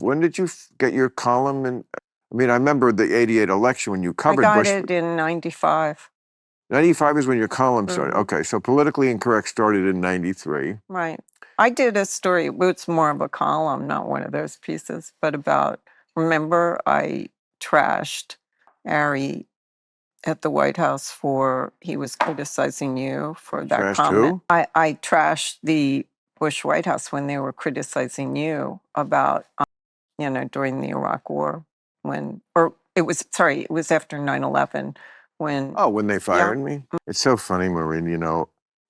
when did you get your column? And I mean, I remember the '88 election when you covered I got Bush. it in '95. 95 is when your column started. Okay, so Politically Incorrect started in '93. Right. I did a story, it's more of a column, not one of those pieces, but about, remember I trashed Ari at the White House he was criticizing you for that Trashed comment. who? I trashed the Bush White House when they were criticizing you about, during the Iraq War it was after 9/11 when. Oh, when they fired me? It's so funny, Maureen,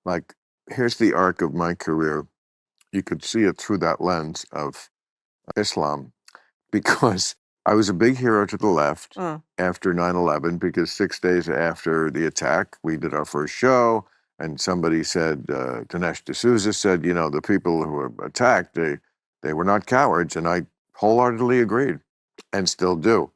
like, here's the arc of my career. You could see it through that lens of Islam, because I was a big hero to the left after 9/11, because 6 days after the attack, we did our first show, and somebody said, Dinesh D'Souza said, the people who were attacked, they were not cowards, and I wholeheartedly agreed, and still do.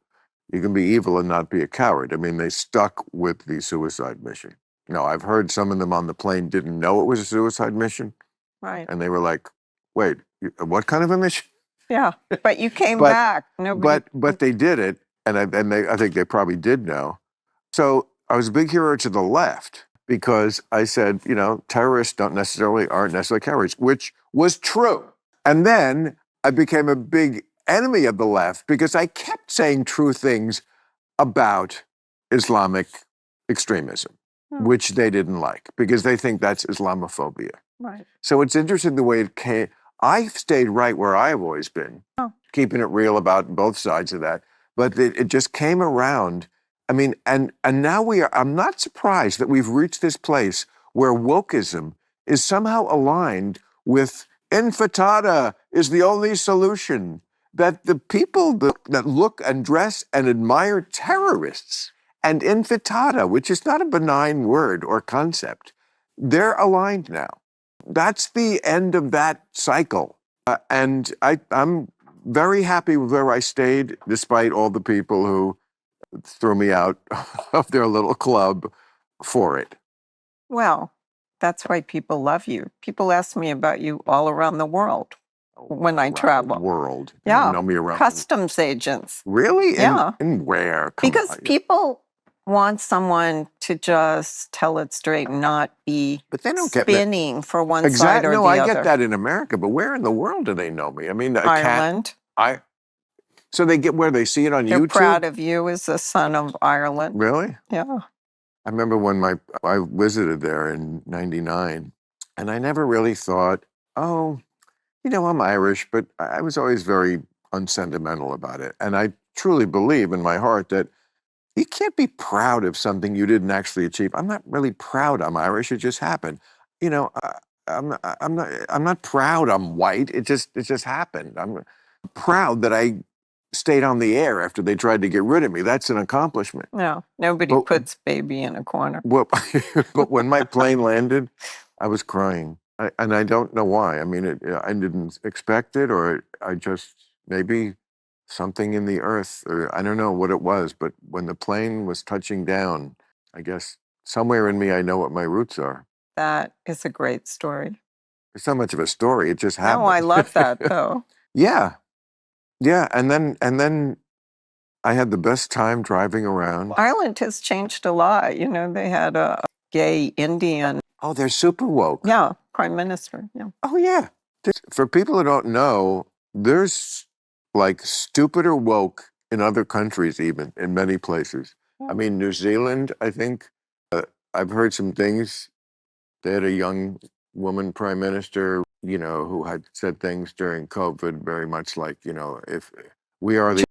You can be evil and not be a coward. I mean, they stuck with the suicide mission. I've heard some of them on the plane didn't know it was a suicide mission. Right. And they were like, wait, what kind of a mission? Yeah, but you came back. Nobody. But they did it, and I think they probably did know. So I was a big hero to the left because I said, terrorists aren't necessarily cowards, which was true. And then I became a big enemy of the left because I kept saying true things about Islamic extremism, which they didn't like because they think that's Islamophobia. Right. So it's interesting the way it came. I stayed right where I've always been, keeping it real about both sides of that. But it just came around. I mean, and now I'm not surprised that we've reached this place where wokeism is somehow aligned with intifada is the only solution. That the people that look and dress and admire terrorists and intifada, which is not a benign word or concept, they're aligned now. That's the end of that cycle. And I'm very happy with where I stayed, despite all the people who threw me out of their little club for it. Well, that's why people love you. People ask me about you all around the world when I travel. World. Yeah. You know me around. Customs agents. Really? Yeah. And where? Because people want someone to just tell it straight and not be spinning for one side or the other. I get that in America, but where in the world do they know me? I mean, Ireland. So they get where they see it on YouTube? They're proud of you as the son of Ireland. Really? Yeah. I remember when I visited there in '99, and I never really thought, I'm Irish, but I was always very unsentimental about it. And I truly believe in my heart that you can't be proud of something you didn't actually achieve. I'm not really proud I'm Irish. It just happened. I'm not proud I'm white. It just happened. I'm proud that I stayed on the air after they tried to get rid of me. That's an accomplishment. No, nobody puts baby in a corner. Well, but when my plane landed, I was crying. And I don't know why. I mean, I didn't expect it, or I just, maybe something in the earth, or I don't know what it was. But when the plane was touching down, I guess somewhere in me, I know what my roots are. That is a great story. It's not much of a story. It just happened. No, I love that, though. Yeah. And then I had the best time driving around. Ireland has changed a lot. They had a gay Indian. Oh, they're super woke. Yeah, prime minister. Yeah. Oh, yeah. For people who don't know, there's like stupider woke in other countries, even in many places. I mean, New Zealand, I think, I've heard some things. They had a young woman prime minister, who had said things during COVID very much like, if we are the